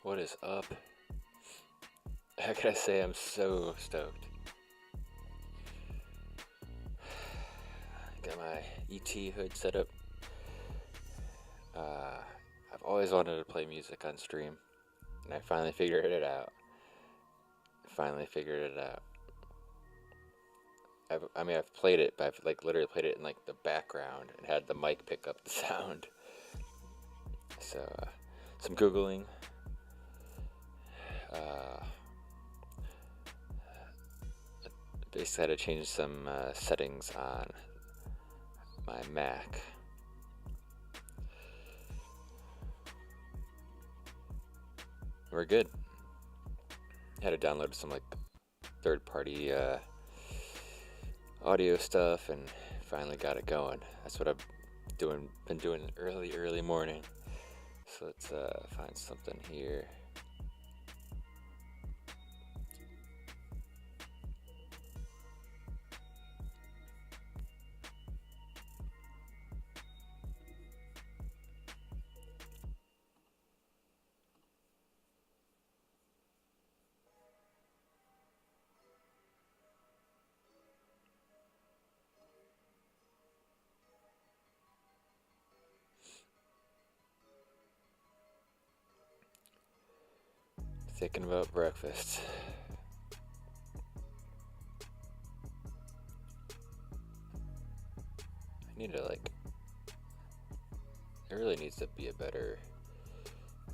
What is up? How can I say I'm so stoked? Got my ET hood set up. I've always wanted to play music on stream, and I finally figured it out. I've played it, but I've like literally played it in like the background and had the mic pick up the sound. So, some Googling. Basically had to change some settings on my Mac. We're good. Had to download some like third-party audio stuff and finally got it going. That's what I've been doing early morning. So let's find something here. Thinking about breakfast. I need to like. It really needs to be a better.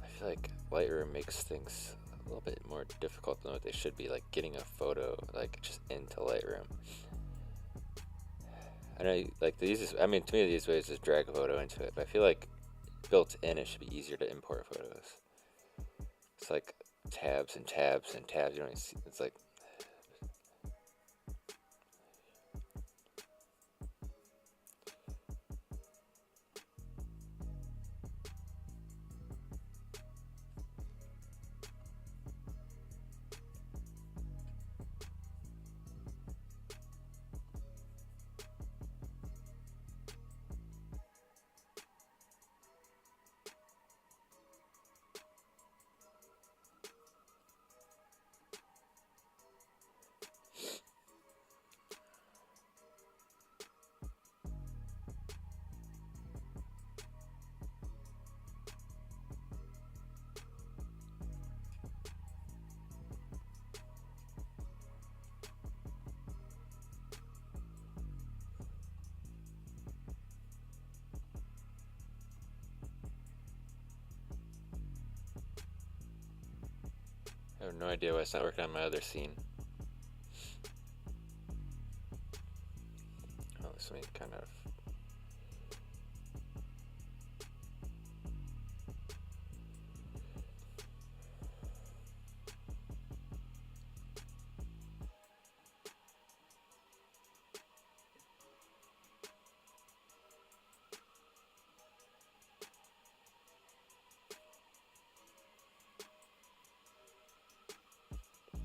I feel like Lightroom makes things a little bit more difficult than what they should be. Like getting a photo like just into Lightroom. I know, like the easiest. I mean, to me, the easiest way is just drag a photo into it. But I feel like built in, it should be easier to import photos. It's like tabs and tabs and tabs. You don't even see. It's like. I have no idea why it's not working on my other scene. Oh, this one kind of.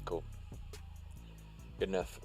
Cool. Good enough.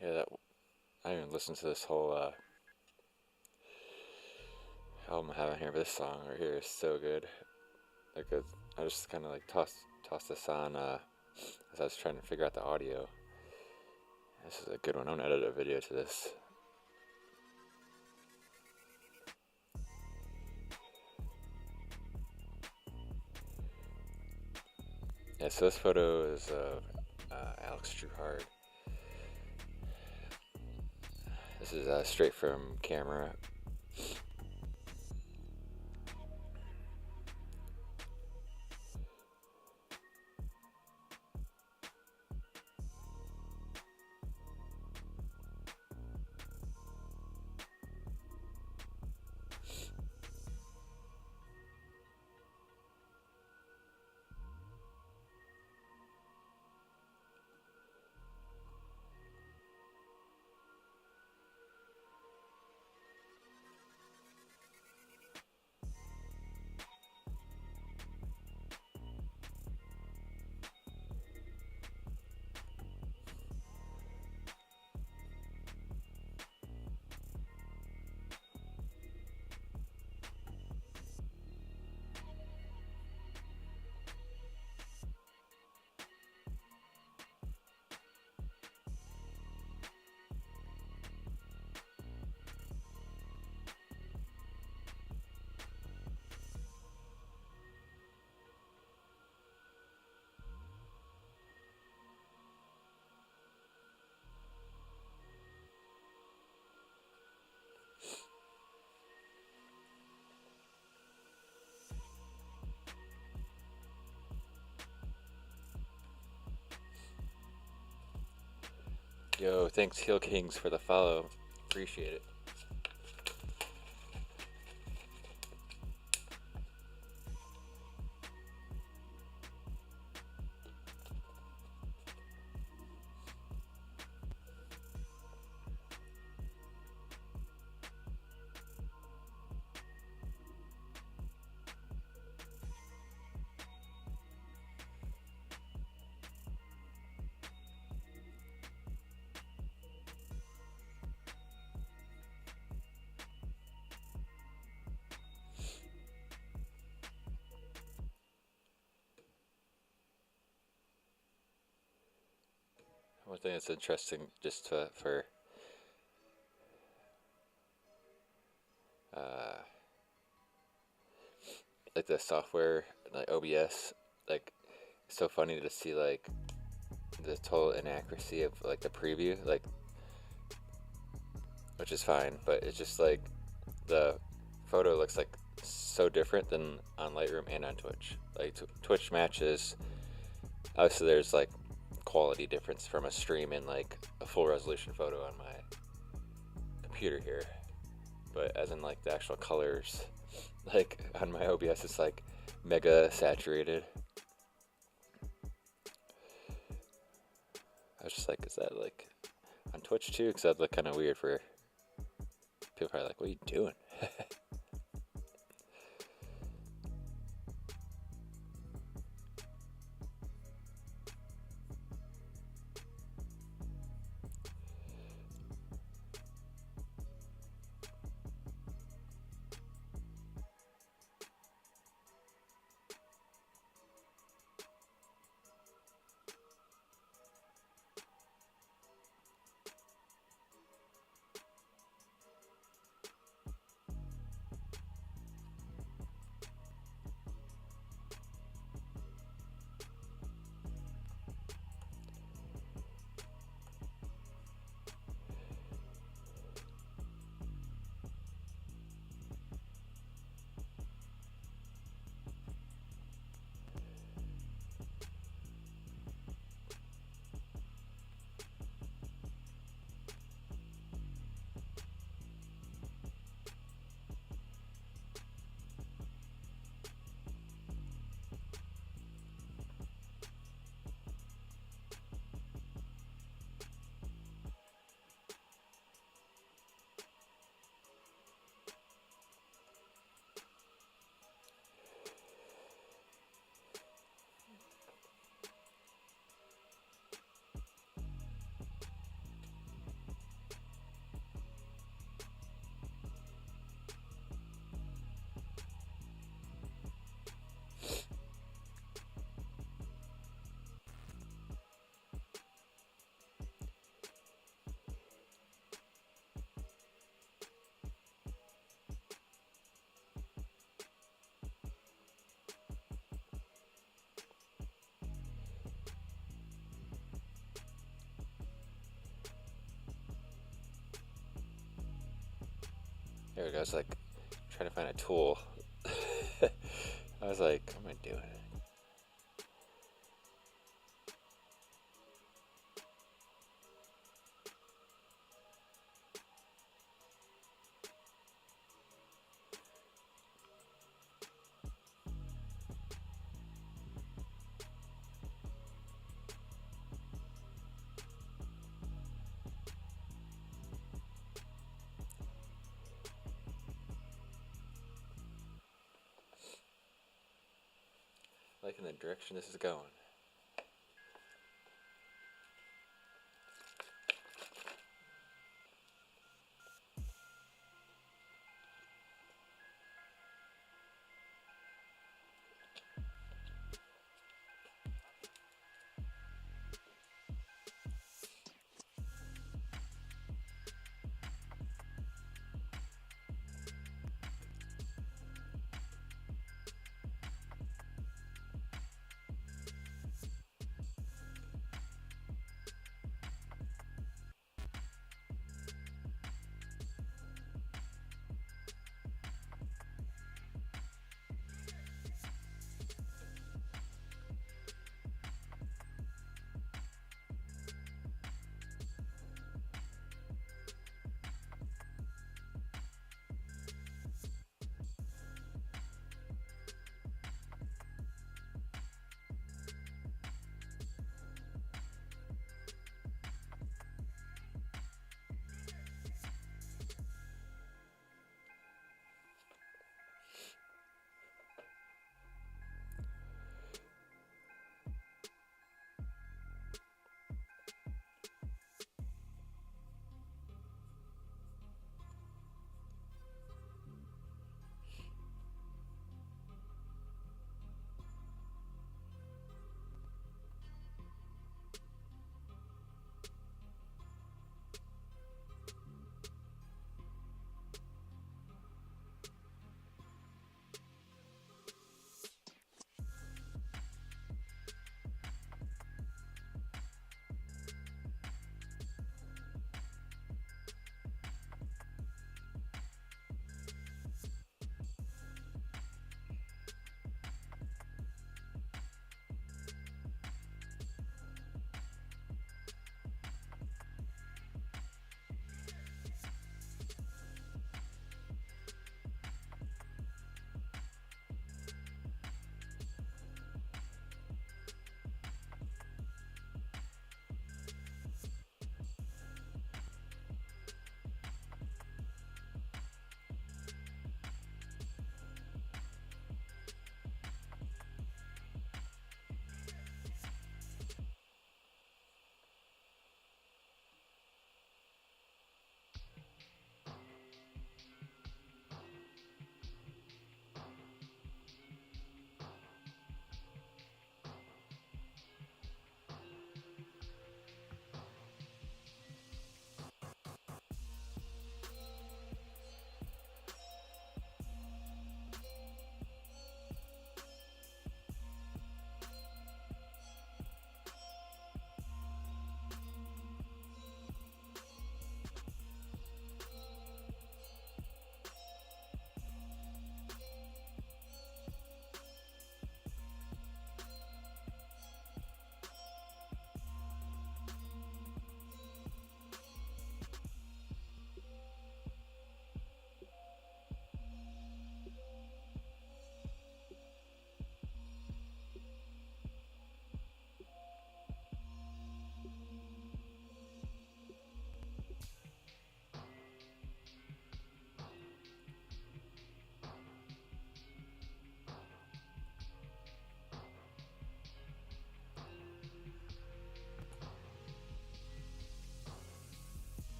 Yeah, I didn't even listen to this whole album I have on here, but this song right here is so good. Like I just kind of like tossed this on as I was trying to figure out the audio. This is a good one. I'm gonna edit a video to this. Yeah, so this photo is of Alex Truhard. This is straight from camera. Yo, thanks Heel Kings for the follow. Appreciate it. One thing that's interesting, just for uh, like the software, like OBS, like it's so funny to see like the total inaccuracy of like the preview, like, which is fine, but it's just like the photo looks like so different than on Lightroom and on Twitch. Like Twitch matches. Obviously, there's like quality difference from a stream and like a full resolution photo on my computer here, but as in like the actual colors, like on my OBS, it's like mega saturated. I was just like, is that like on Twitch too? Because that'd look kind of weird for people. Probably like, what are you doing? I was like trying to find a tool. I was like, what am I doing? Like in the direction this is going.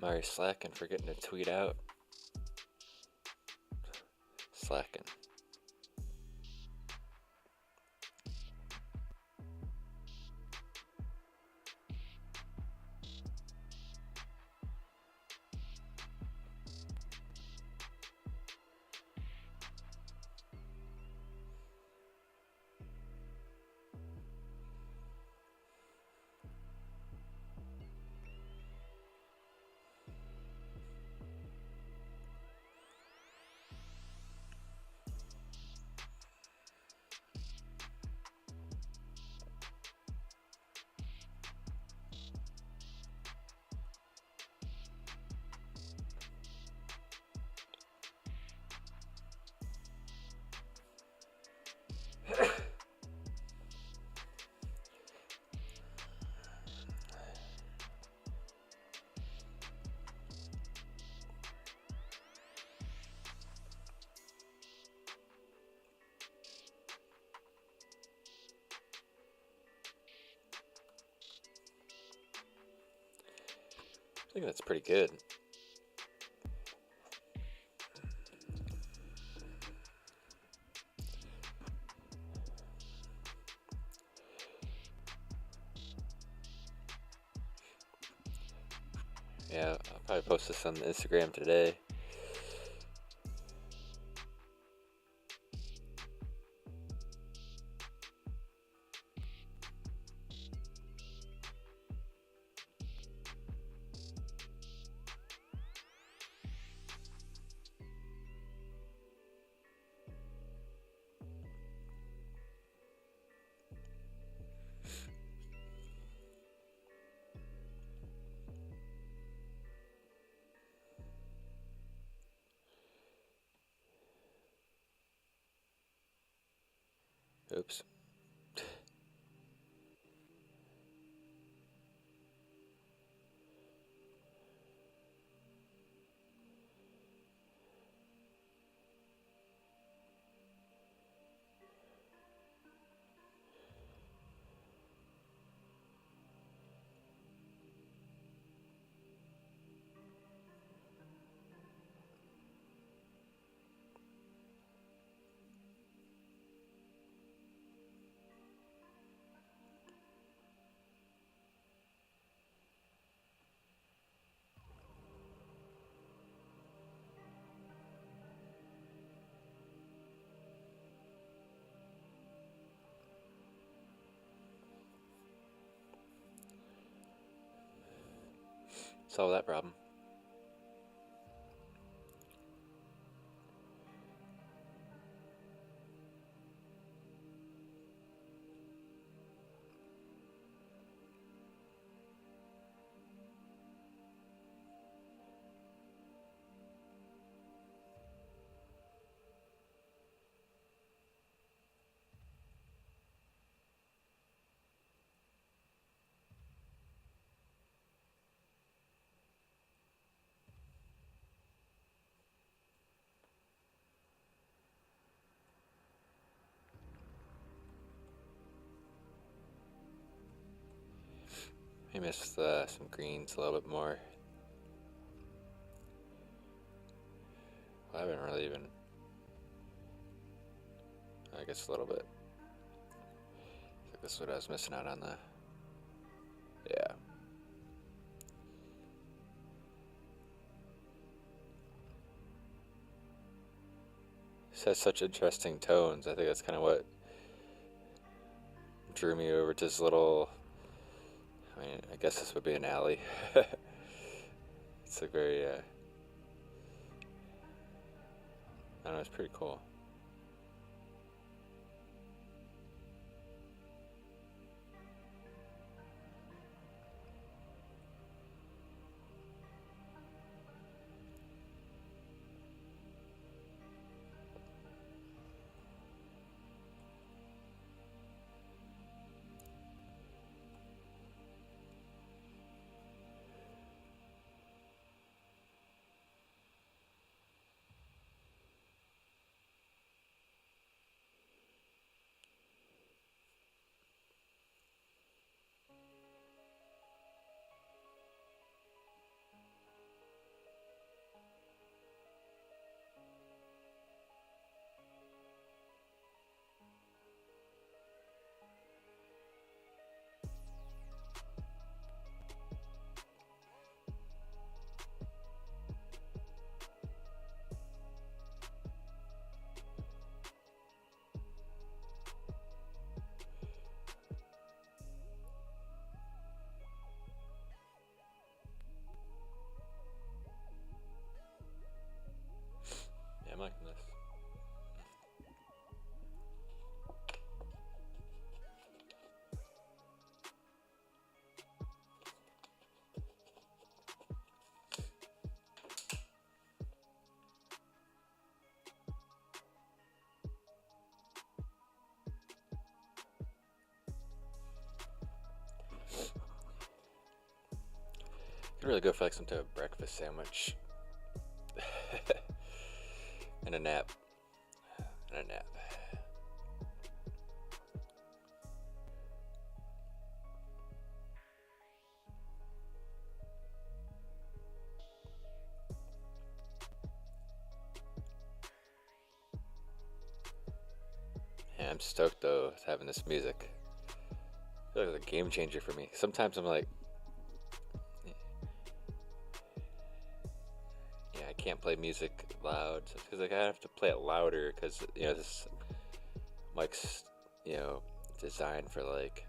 I'm already slacking, forgetting to tweet out. Slacking. I think that's pretty good. Yeah, I'll probably post this on Instagram today. Oops. Solve that problem. I missed some greens a little bit more. I haven't really even. I guess a little bit. I think this is what I was missing out on the. Yeah. This has such interesting tones. I think that's kind of what drew me over to this little. I mean, I guess this would be an alley. It's like very. I don't know. It's pretty cool. really go for like some type of breakfast sandwich and a nap. And a nap. Yeah, I'm stoked though having this music. I feel like it's a game changer for me. Sometimes I'm like, yeah, I can't play music loud because like I have to play it louder because this mic's designed for like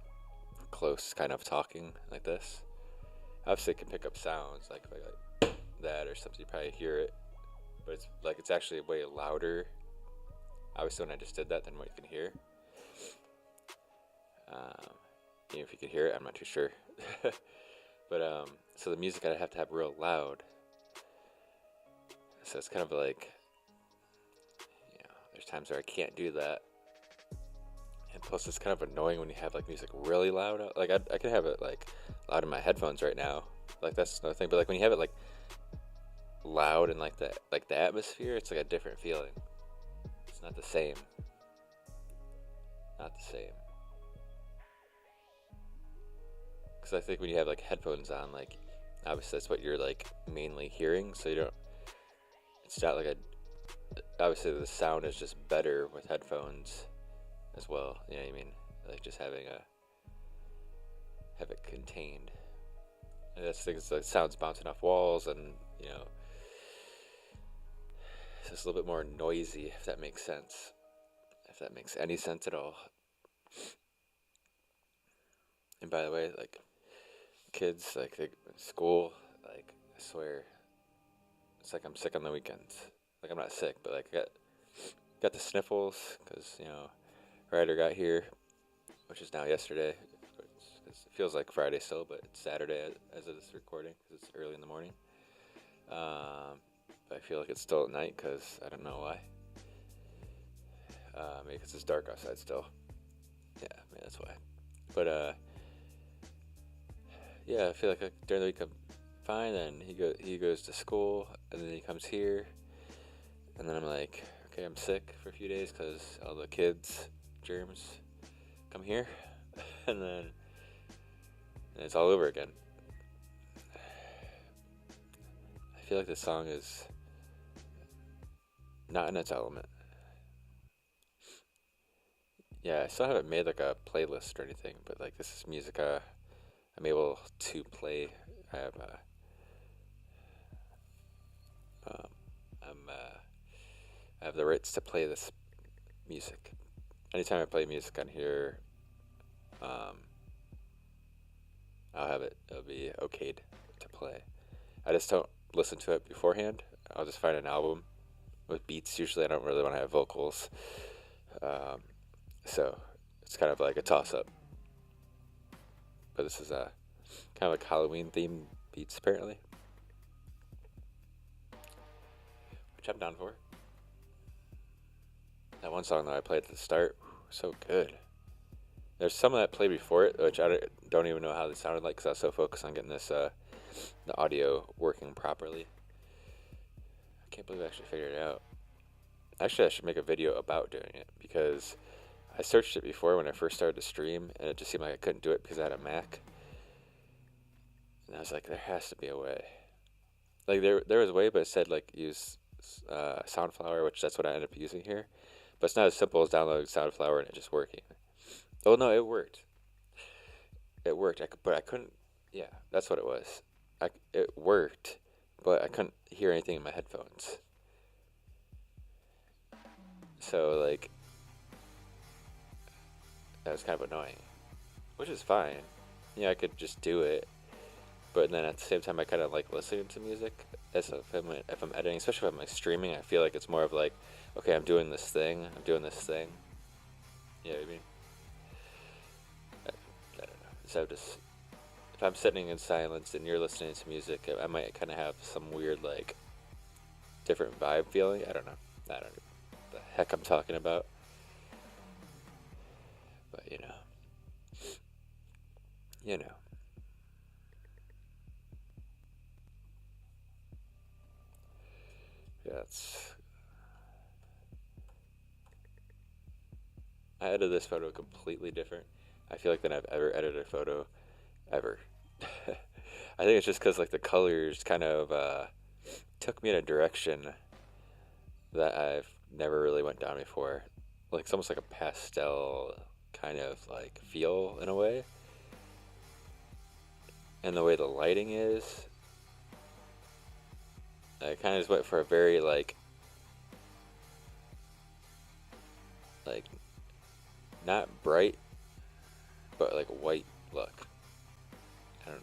close kind of talking like this. Obviously, it can pick up sounds like if I like that or something, you probably hear it, but it's actually way louder. Obviously, when I just did that, than what you can hear. Um, Even if you could hear it, I'm not too sure. But so the music I have to have real loud. So it's kind of like, there's times where I can't do that. And plus, it's kind of annoying when you have like music really loud. Like I can have it like loud in my headphones right now. Like that's another thing. But like when you have it like loud and like the atmosphere, it's like a different feeling. It's not the same. Not the same. Because I think when you have like headphones on, like obviously that's what you're like mainly hearing. So you don't. It's not like a. Obviously the sound is just better with headphones as well. You know what I mean? Like just have it contained. And that's things like sounds bouncing off walls, and it's just a little bit more noisy, if that makes sense. If that makes any sense at all. And by the way, like kids, like they school, like I swear, it's like I'm sick on the weekends. Like I'm not sick, but like I got the sniffles because Ryder got here, which is now yesterday. It feels like Friday still, but it's Saturday as of this recording because it's early in the morning. But I feel like it's still at night because I don't know why. Maybe because it's dark outside still. Yeah, maybe that's why. But yeah, I feel like during the week I'm fine. Then he goes to school, and then he comes here, and then I'm like, okay, I'm sick for a few days because all the kids germs come here, and then it's all over again. I feel like this song is not in its element. Yeah, I still haven't made like a playlist or anything, but like this is music I'm able to play. I have um, I have the rights to play this music. Anytime I play music on here, um, I'll have it. It'll be okayed to play. I just don't listen to it beforehand. I'll just find an album with beats. Usually, I don't really want to have vocals, um, so it's kind of like a toss-up. But this is a kind of like Halloween themed beats, apparently, which I'm down for. That one song that I played at the start, so good. There's some that I played before it, which I don't even know how they sounded like because I was so focused on getting this the audio working properly. I can't believe I actually figured it out. Actually, I should make a video about doing it because I searched it before when I first started to stream, and it just seemed like I couldn't do it because I had a Mac. And I was like, there has to be a way. Like there was a way, but it said like use Soundflower, which that's what I ended up using here. But it's not as simple as downloading Soundflower and it just working. Oh no, it worked. It worked. But I couldn't. Yeah, that's what it was. It worked, but I couldn't hear anything in my headphones. So like that was kind of annoying, which is fine. Yeah, I could just do it, but then at the same time, I kind of like listening to music. As if I'm editing, especially if I'm like streaming, I feel like it's more of like, okay, I'm doing this thing. I'm doing this thing. You know what I mean? I don't know. So just if I'm sitting in silence and you're listening to music, I might kind of have some weird like different vibe feeling. I don't know. I don't know what the heck I'm talking about. But you know. that's. I edited this photo completely different. I feel like than I've ever edited a photo ever. I think it's just because like the colors kind of took me in a direction that I've never really went down before. Like it's almost like a pastel kind of like feel in a way, and the way the lighting is, I kind of just went for a very like not bright but like white look. I don't.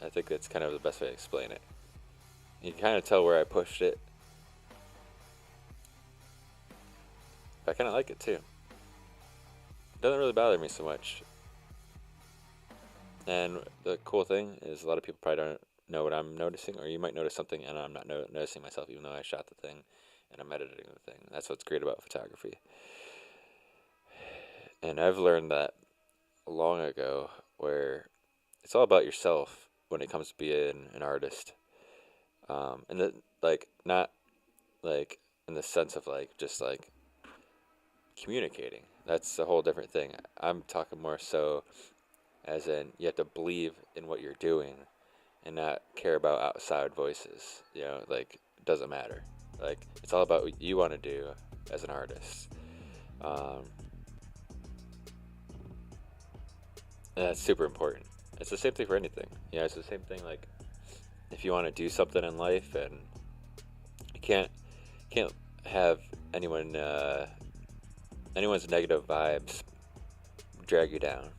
I think that's kind of the best way to explain it. You can kind of tell where I pushed it, but I kind of like it too. It doesn't really bother me so much. And the cool thing is, a lot of people probably don't know what I'm noticing, or you might notice something and I'm not noticing myself, even though I shot the thing and I'm editing the thing. That's what's great about photography. And I've learned that long ago, where it's all about yourself when it comes to being an artist. And like not like in the sense of like just like communicating. That's a whole different thing. I'm talking more so as in you have to believe in what you're doing and not care about outside voices. Like it doesn't matter. Like it's all about what you want to do as an artist. Um, and that's super important. It's the same thing for anything. It's the same thing. Like if you want to do something in life, and you can't have anyone anyone's negative vibes drag you down.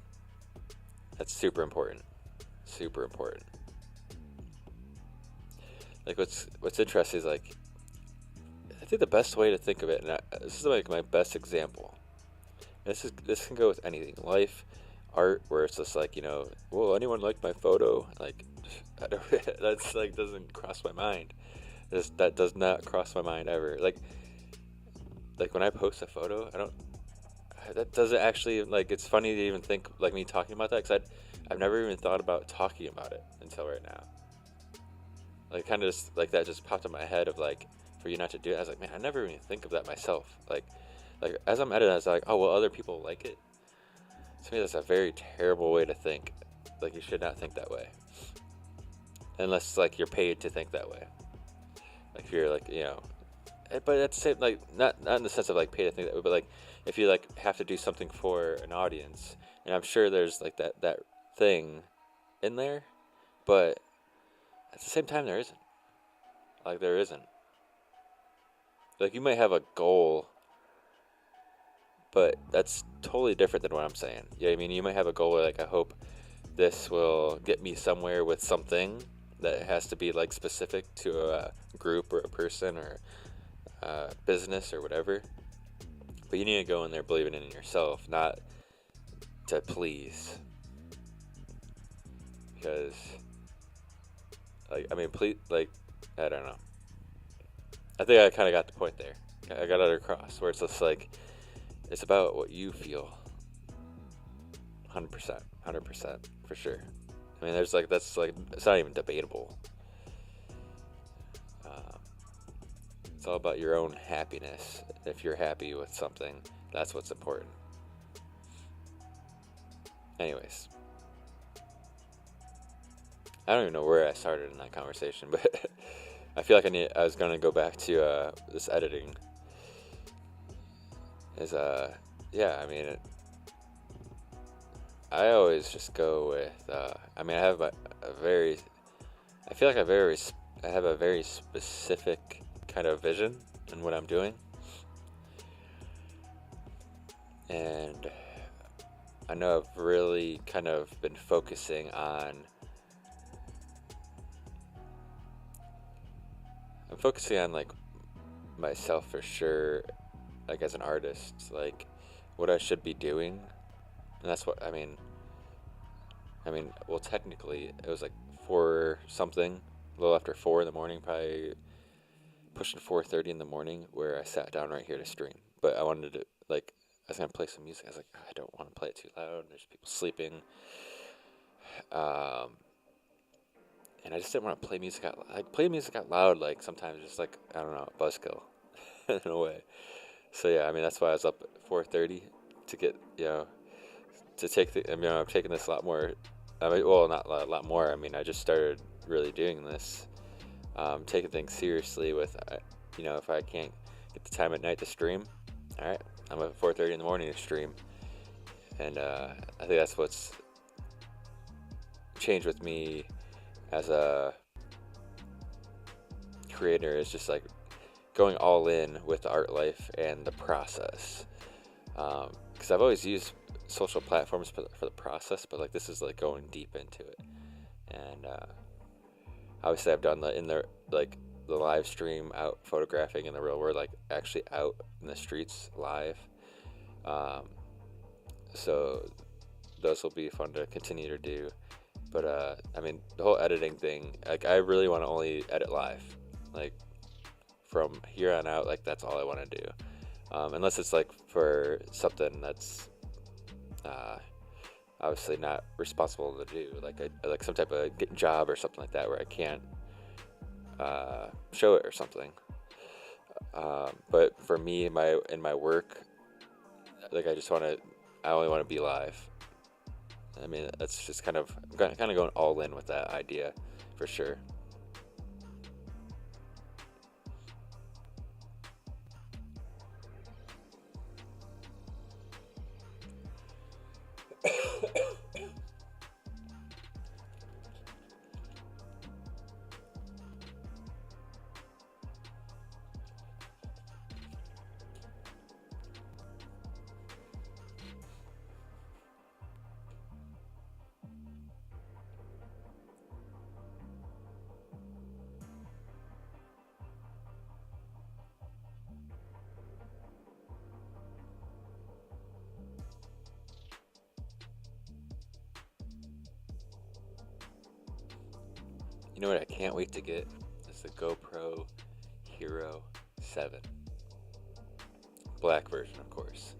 That's super important. Super important. Like what's interesting is like I think the best way to think of it, and this is like my best example. This can go with anything, life, art, where it's just like will anyone like my photo? Like, I don't, that's like doesn't cross my mind. That does not cross my mind ever. Like when I post a photo, I don't. That doesn't actually like. It's funny to even think like me talking about that, because I've never even thought about talking about it until right now. Like kind of just like that just popped in my head of like for you not to do it. I was like, man, I never even think of that myself. Like as I'm editing, I was like, oh well, other people like it. To me, that's a very terrible way to think. Like you should not think that way, unless like you're paid to think that way. Like if you're like but at the same like not in the sense of like paid to think that way, but like if you like have to do something for an audience, and I'm sure there's like that thing in there, but at the same time there isn't. Like there isn't. Like you might have a goal, but that's totally different than what I'm saying. Yeah, I mean, you might have a goal where like I hope this will get me somewhere with something that has to be like specific to a group or a person or a business or whatever. But you need to go in there believing in yourself, not to please. Because, like, I mean, please, like, I don't know. I think I kind of got the point there. I got it across where it's just like it's about what you feel. 100%, 100% for sure. I mean, there's like that's like it's not even debatable. Um, it's all about your own happiness. If you're happy with something, that's what's important. Anyways, I don't even know where I started in that conversation, but I feel like I was gonna go back to this editing. Is yeah, I mean, I always just go with. I mean, I have a very. I feel like I have a very specific kind of vision in what I'm doing, and I know I've really kind of been focusing on. I'm focusing on like myself for sure, like as an artist, like what I should be doing, and that's what I mean. I mean, well, technically, it was like 4 something, a little after 4 in the morning, probably pushing 4:30 in the morning, where I sat down right here to stream. But I wanted to like, I was gonna play some music. I was like, I don't want to play it too loud. There's people sleeping. Um, and I just didn't want to play music out. I play music out loud, like sometimes, just like I don't know, buzzkill in a way. So yeah, I mean that's why I was up at 4:30 to get to take the. I mean I'm taking this a lot more. I mean, well, not a lot more. I mean I just started really doing this, taking things seriously. With if I can't get the time at night to stream, all right, I'm up at 4:30 in the morning to stream, and I think that's what's changed with me as a creator is just like going all in with the art life and the process. Because I've always used social platforms for the process, but like this is like going deep into it. And obviously, I've done the live stream out photographing in the real world, like actually out in the streets live. Um, so those will be fun to continue to do. But I mean, the whole editing thing, like I really want to only edit live, like from here on out, like that's all I want to do. Unless it's like for something that's uh, obviously not responsible to do, like some type of job or something like that, where I can't show it or something. But for me, in my work, like I only want to be live. I mean, that's just I'm kind of going all in with that idea, for sure. You know what I can't wait to get? It's the GoPro Hero 7. Black version, of course.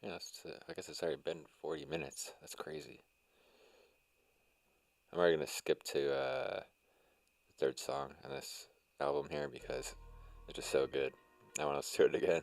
Yeah, I guess it's already been 40 minutes. That's crazy. I'm already gonna skip to the third song on this album here because it's just so good. I want to listen to it again.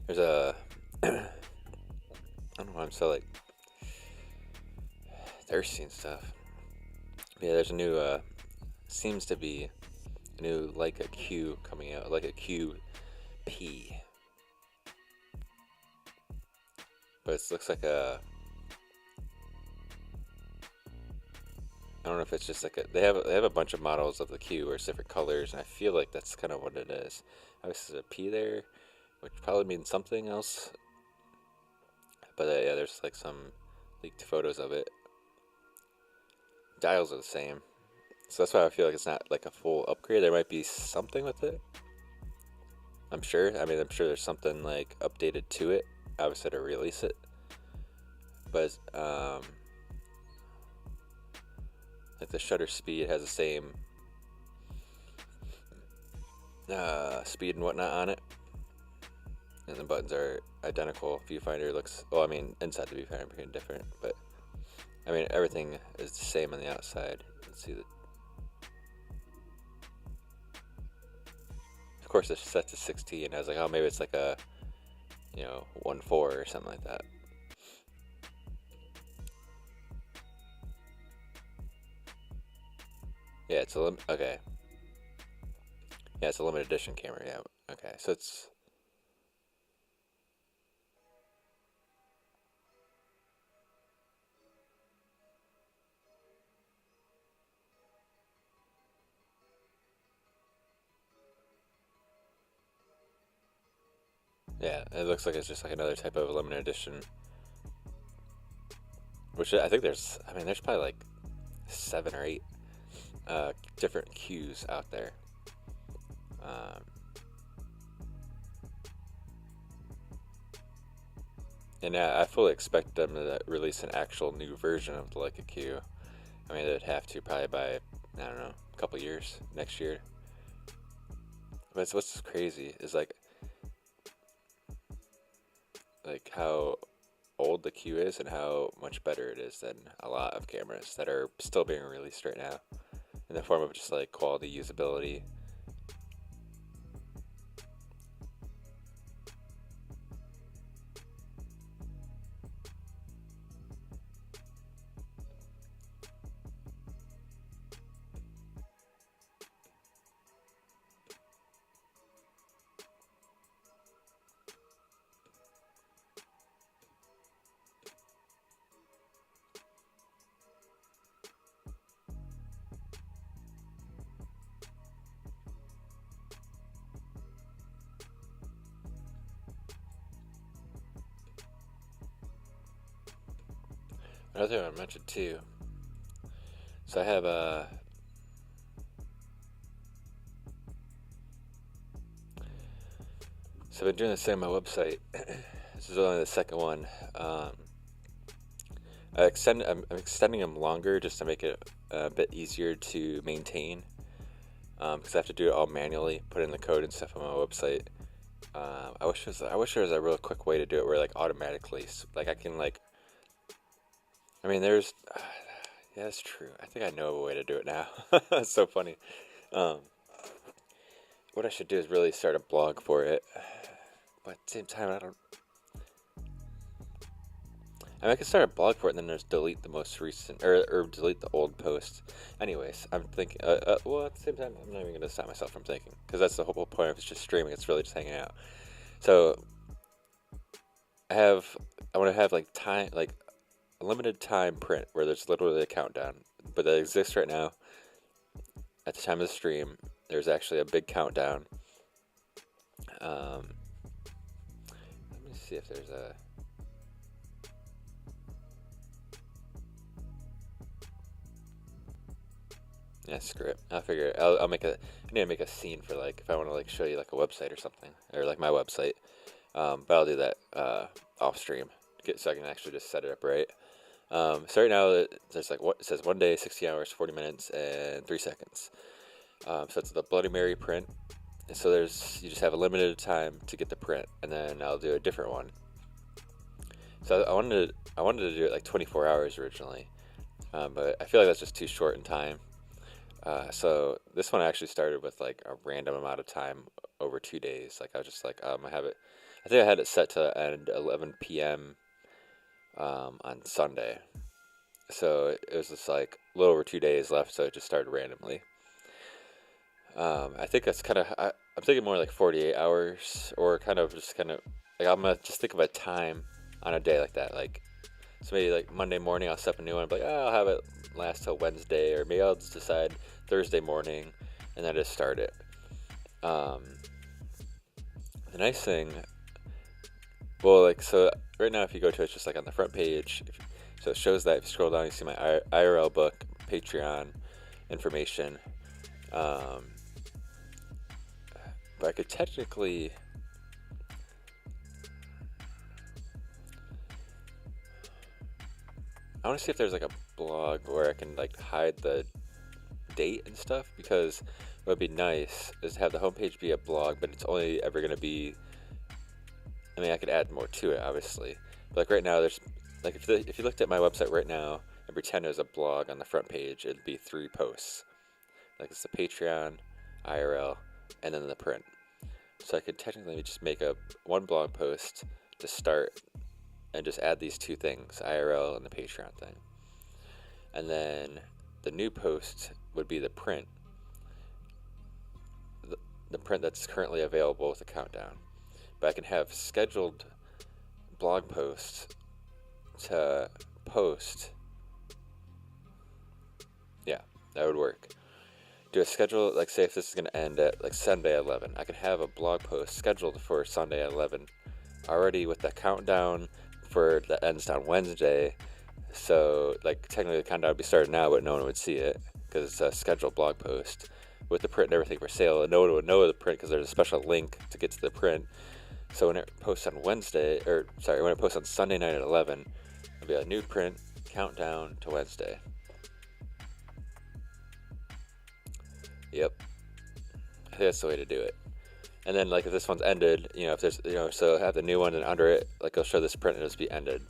There's a I don't know why I'm so like thirsty and stuff. Yeah, there's a new seems to be a new Leica Q coming out, like a QP, but it looks like a. I don't know if it's just like they have a bunch of models of the Q or different colors, and I feel like that's kind of what it is. Obviously, there's a P there, which probably means something else. But yeah, there's like some leaked photos of it. Dials are the same, so that's why I feel like it's not like a full upgrade. There might be something with it. I'm sure. I mean, I'm sure there's something like updated to it, obviously to release it. But like the shutter speed has the same speed and whatnot on it, and the buttons are identical. Viewfinder looks, well, I mean, inside the viewfinder pretty different, but I mean everything is the same on the outside. Let's see the. Of course, it's set to 16. I was like, oh, maybe it's like a, 1.4 or something like that. Yeah, it's a okay. Yeah, it's a limited edition camera. Yeah, okay. So it's. Yeah, it looks like it's just like another type of limited edition. Which I think there's. I mean, there's probably like 7 or 8 different cues out there. Um, and I fully expect them to release an actual new version of the Leica Q. I mean, they'd have to probably by, I don't know, a couple years, next year. But what's crazy is like how old the Q is and how much better it is than a lot of cameras that are still being released right now in the form of just like quality, usability. Another thing I mentioned too. So I have so I've been doing the same on my website. This is only the second one. I'm extending them longer just to make it a bit easier to maintain. Because I have to do it all manually, put in the code and stuff on my website. I wish there was a real quick way to do it where like automatically, like I can like. I mean, there's. Yeah, that's true. I think I know a way to do it now. That's so funny. What I should do is really start a blog for it. But at the same time, I don't. I mean, I can start a blog for it and then just delete the most recent, or delete the old post. Anyways, I'm thinking, well, at the same time, I'm not even going to stop myself from thinking, because that's the whole point of it's just streaming, it's really just hanging out. So, I want to have, like, time, like, a limited time print, where there's literally a countdown, but that exists right now. At the time of the stream, there's actually a big countdown. Let me see if there's a... Yeah, screw it. I'll figure it. I'll make a. I need to make a scene for like if I want to like show you like a website or something, or like my website. But I'll do that off stream, so I can actually just set it up right. So right now there's like what it says: 1 day, 60 hours, 40 minutes, and 3 seconds. So it's the Bloody Mary print. And so you just have a limited time to get the print, and then I'll do a different one. So I wanted to do it like 24 hours originally, but I feel like that's just too short in time. So this one actually started with like a random amount of time over 2 days. Like I was just like, I have it. I think I had it set to end 11 p.m. On Sunday. So it was just like a little over 2 days left. So it just started randomly. I think that's kind of. I'm thinking more like 48 hours, or kind of like I'm gonna just think of a time on a day like that. Like so maybe like Monday morning I'll set up a new one. But like, I'll have it last till Wednesday, or maybe I'll just decide Thursday morning and then just start it. The nice thing Well, like, so right now, if you go to it, it's just like on the front page. So it shows that if you scroll down, you see my IRL book, Patreon information. Um, but I could technically, I want to see if there's like a blog where I can like hide the date and stuff, because what would be nice is to have the homepage be a blog, but it's only ever going to be, I mean, I could add more to it, obviously. But like right now, there's like if you looked at my website right now and pretend there's a blog on the front page, it'd be 3 posts. Like it's the Patreon, IRL, and then the print. So I could technically just make a one blog post to start and just add these two things, IRL and the Patreon thing. And then the new post would be the print. The print that's currently available with a countdown. But I can have scheduled blog posts to post. Yeah, that would work. Do a schedule, like say if this is going to end at like Sunday at 11, I can have a blog post scheduled for Sunday at 11 already with the countdown for that ends on Wednesday. So like technically the countdown would be started now, but no one would see it because it's a scheduled blog post with the print and everything for sale, and no one would know the print because there's a special link to get to the print. So when it posts on when it posts on Sunday night at 11, it'll be a new print countdown to Wednesday. Yep, I think that's the way to do it. And then like if this one's ended, if there's so have the new one, and under it like it'll show this print and it'll be ended,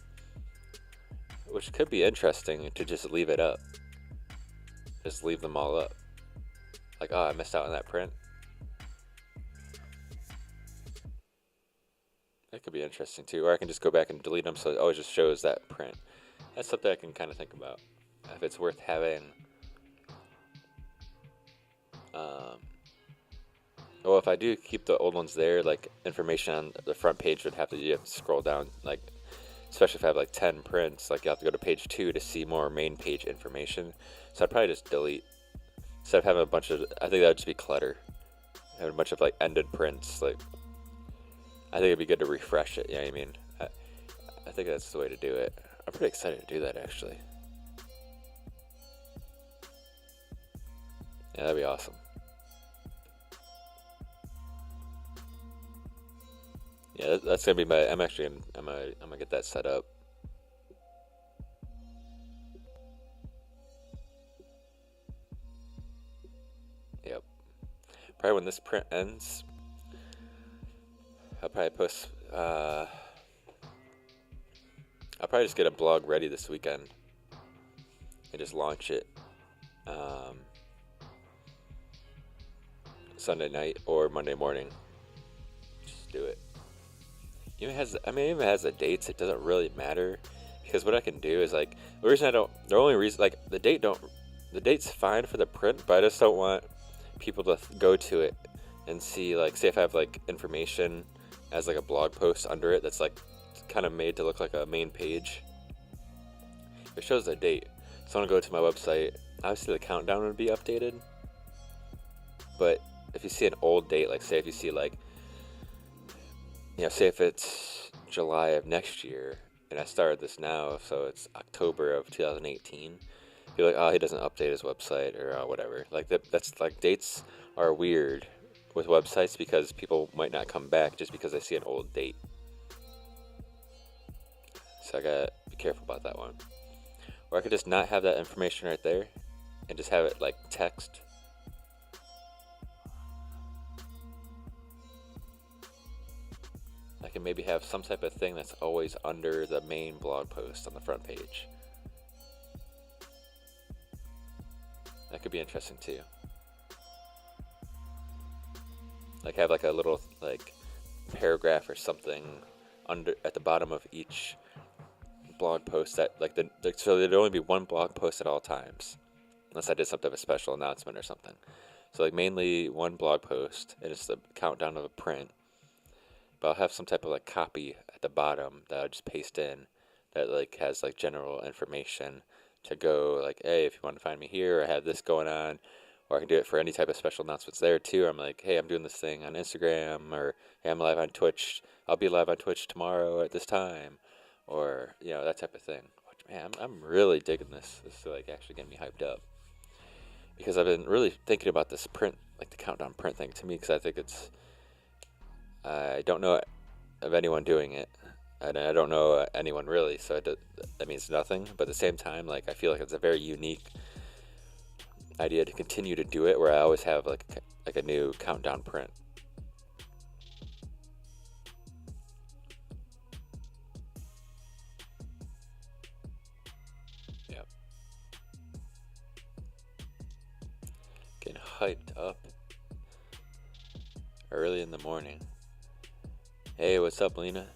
which could be interesting to just leave it up, just leave them all up. Like, oh, I missed out on that print. That could be interesting too. Or I can just go back and delete them so it always just shows that print. That's something I can kind of think about. If it's worth having. Well, if I do keep the old ones there, like information on the front page would you have to scroll down, like, especially if I have like 10 prints, like you have to go to page 2 to see more main page information. So I'd probably just delete, instead of having a bunch of, I think that would just be clutter. Having a bunch of like ended prints, like, I think it'd be good to refresh it. You know what I mean? I think that's the way to do it. I'm pretty excited to do that, actually. Yeah, that'd be awesome. Yeah, that's gonna be my. I'm gonna get that set up. Yep. Probably when this print ends, I'll probably post. I'll probably just get a blog ready this weekend and just launch it Sunday night or Monday morning. Just do it. It even has the dates. It doesn't really matter because what I can do is like the only reason like the date's fine for the print, but I just don't want people to go to it and see, like, say if I have like information as like a blog post under it that's like kind of made to look like a main page. It shows the date. So I want to go to my website. Obviously the countdown would be updated, but if you see an old date, like say if you see like, say if it's July of next year and I started this now, so it's October of 2018, be like, oh, he doesn't update his website or whatever. Like that's like dates are weird with websites because people might not come back just because they see an old date. So I gotta be careful about that one. Or I could just not have that information right there and just have it like text. I can maybe have some type of thing that's always under the main blog post on the front page. That could be interesting too. Like have like a little like paragraph or something under at the bottom of each blog post that so there'd only be one blog post at all times, unless I did something of a special announcement or something. So like mainly one blog post and it's the countdown of a print. But I'll have some type of like copy at the bottom that I'll just paste in that like has like general information to go like, hey, if you want to find me here, I have this going on, or I can do it for any type of special announcements there too. I'm like, hey, I'm doing this thing on Instagram, or hey, I'm live on Twitch. I'll be live on Twitch tomorrow at this time, or that type of thing. Which, man, I'm really digging this. This is like actually getting me hyped up because I've been really thinking about this print, like the countdown print thing to me, because I think I don't know of anyone doing it, and I don't know anyone really, so that means nothing. But at the same time, like I feel like it's a very unique idea to continue to do it, where I always have like a new countdown print. Yep. Getting hyped up early in the morning. Hey, what's up, Lena?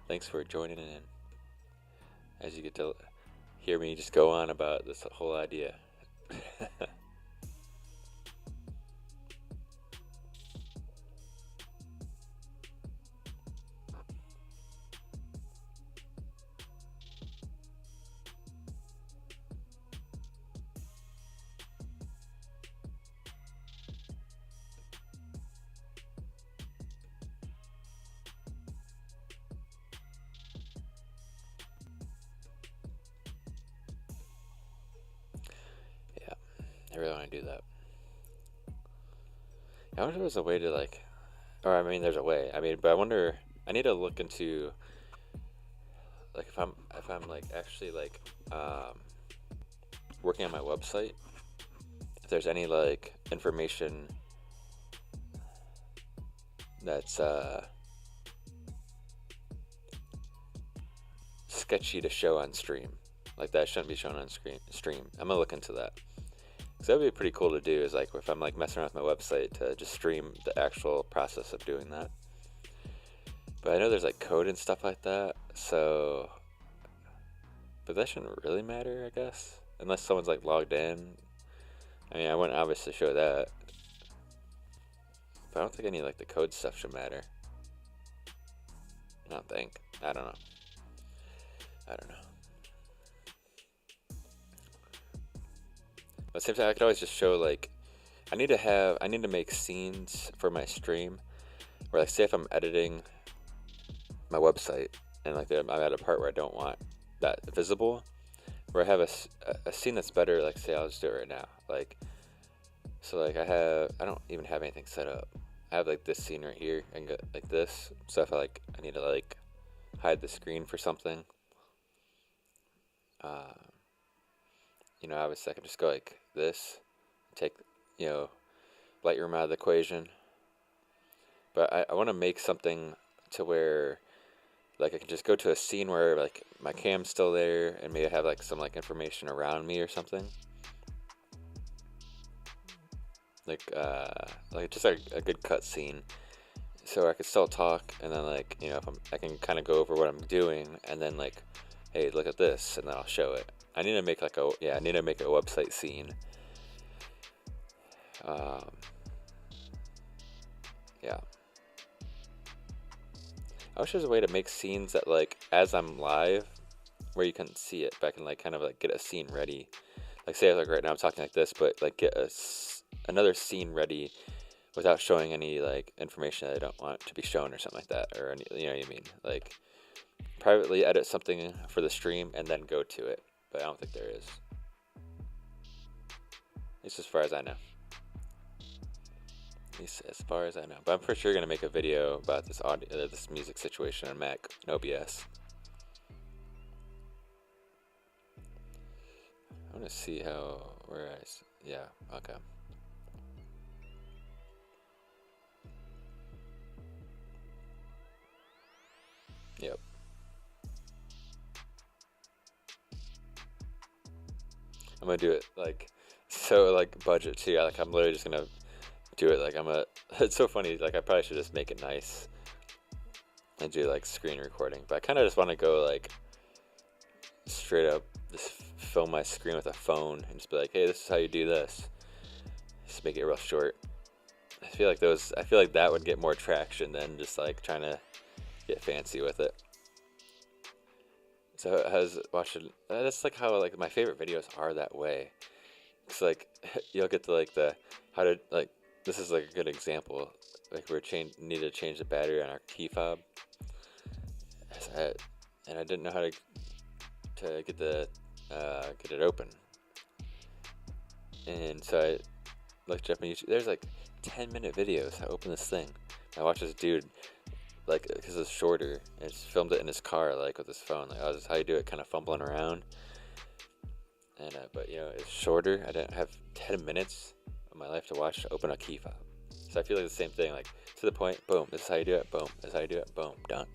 Thanks for joining in, as you get to hear me just go on about this whole idea. Yeah, I really want to do that. I wonder if there's a way to like, or I mean, there's a way. I mean, but I wonder. I need to look into like if I'm like actually like working on my website, if there's any like information that's sketchy to show on stream, like that shouldn't be shown on stream. I'm gonna look into that, because that would be pretty cool to do, is like if I'm like messing around with my website, to just stream the actual process of doing that. But I know there's like code and stuff like that, so, but that shouldn't really matter, I guess, unless someone's like logged in. I mean, I wouldn't obviously show that, but I don't think any like the code stuff should matter. I don't think. I don't know. But at the same time, I could always just show like I need to make scenes for my stream, where like say if I'm editing my website and like I'm at a part where I don't want that visible, where I have a scene that's better. Like say I'll just do it right now. Like so like I don't even have anything set up. I have like this scene right here and go like this. So if I need to like hide the screen for something, obviously I can just go like this, take Lightroom out of the equation. But I want to make something to where like I can just go to a scene where like my cam's still there, and maybe I have like some like information around me or something. Like just like a good cut scene, so I could still talk, and then like if I can kind of go over what I'm doing, and then like, hey, look at this, and then I'll show it. I need to make a website scene. Yeah. I wish there's a way to make scenes that like as I'm live, where you can see it, but I can like kind of like get a scene ready. Like say like right now I'm talking like this, but like get another scene ready without showing any like information that I don't want to be shown or something like that, or any, you know what I mean? Like privately edit something for the stream and then go to it. But I don't think there is. At least as far as I know. At least as far as I know. But I'm pretty sure you're gonna make a video about this audio, this music situation on Mac and OBS. I want to see yeah, okay. Yep. I'm gonna do it like so like budget too. Like I'm literally just gonna do it like it's so funny, like I probably should just make it nice and do like screen recording, but I kind of just want to go like straight up just film my screen with a phone and just be like, hey, this is how you do this. Just make it real short. I feel like that would get more traction than just like trying to get fancy with it. So I was watching. That's like how like my favorite videos are that way. It's like you'll get to like the how to like. This is like a good example. Like we're need to change the battery on our key fob, and I didn't know how to get it open. And so I looked up on YouTube. There's like 10-minute videos how to open this thing. I watched this dude like because it's shorter and just filmed it in his car like with his phone. Like, oh, this is how you do it, kind of fumbling around. And but you know, it's shorter. I didn't have 10 minutes of my life to watch to open a key fob. So I feel like the same thing. Like to the point, boom. This is how you do it. Boom. This is how you do it. Boom. Done.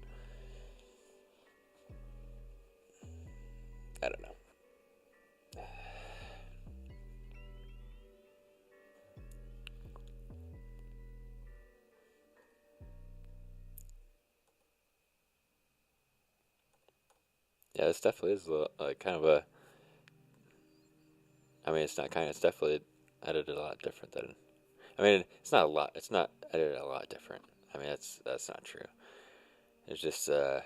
I don't know. Yeah, this definitely is a little, like kind of a. I mean, it's not kind of. It's definitely edited a lot different than. I mean, it's not a lot. It's not edited a lot different. I mean, that's not true. It's just I'll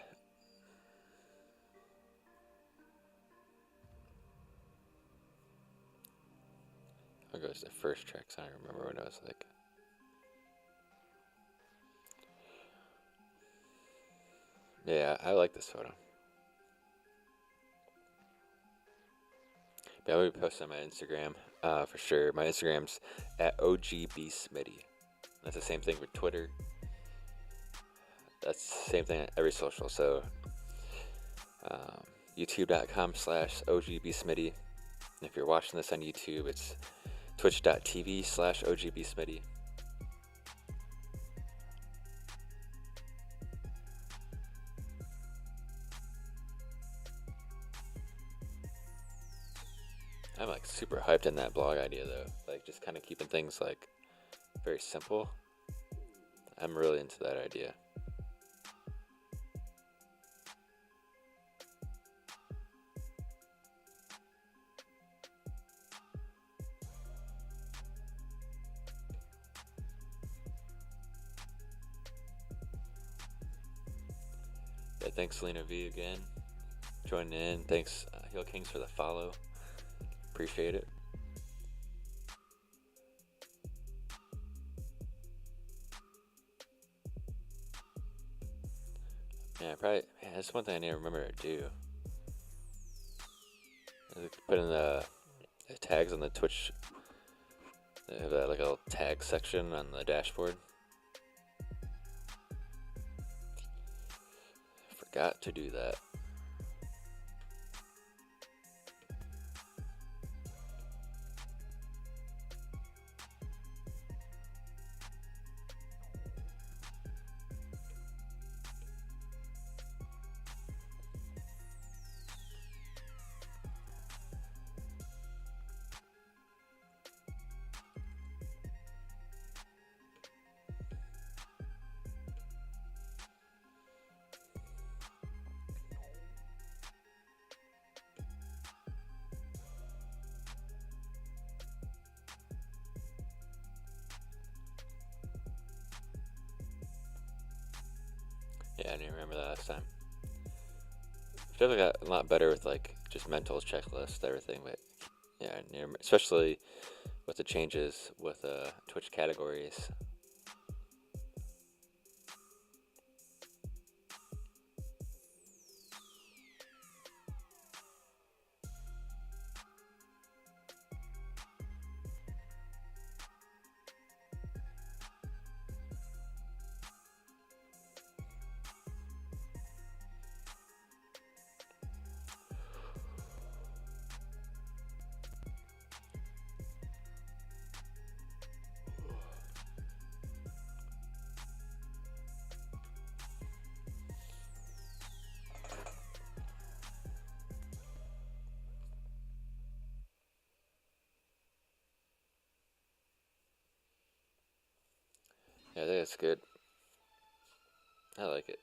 go to the first track. I don't remember what it was like. Yeah, I like this photo. But I'll be posting on my Instagram for sure. My Instagram's at OGBSmitty. That's the same thing for Twitter. That's the same thing on every social. So youtube.com/OGBSmitty. And if you're watching this on YouTube, it's twitch.tv/OGBSmitty. I'm like super hyped in that blog idea though. Like just kind of keeping things like very simple. I'm really into that idea. Yeah, thanks Selena V again. Joining in. Thanks Heel Kings for the follow. Appreciate it. Yeah, probably. Man, that's one thing I need to remember to do. Put in the tags on the Twitch. They have like a little tag section on the dashboard. Forgot to do that. Yeah, I didn't remember that last time. Definitely got a lot better with like just mental checklist everything, but yeah, especially with the changes with Twitch categories. Yeah, I think it's good. I like it.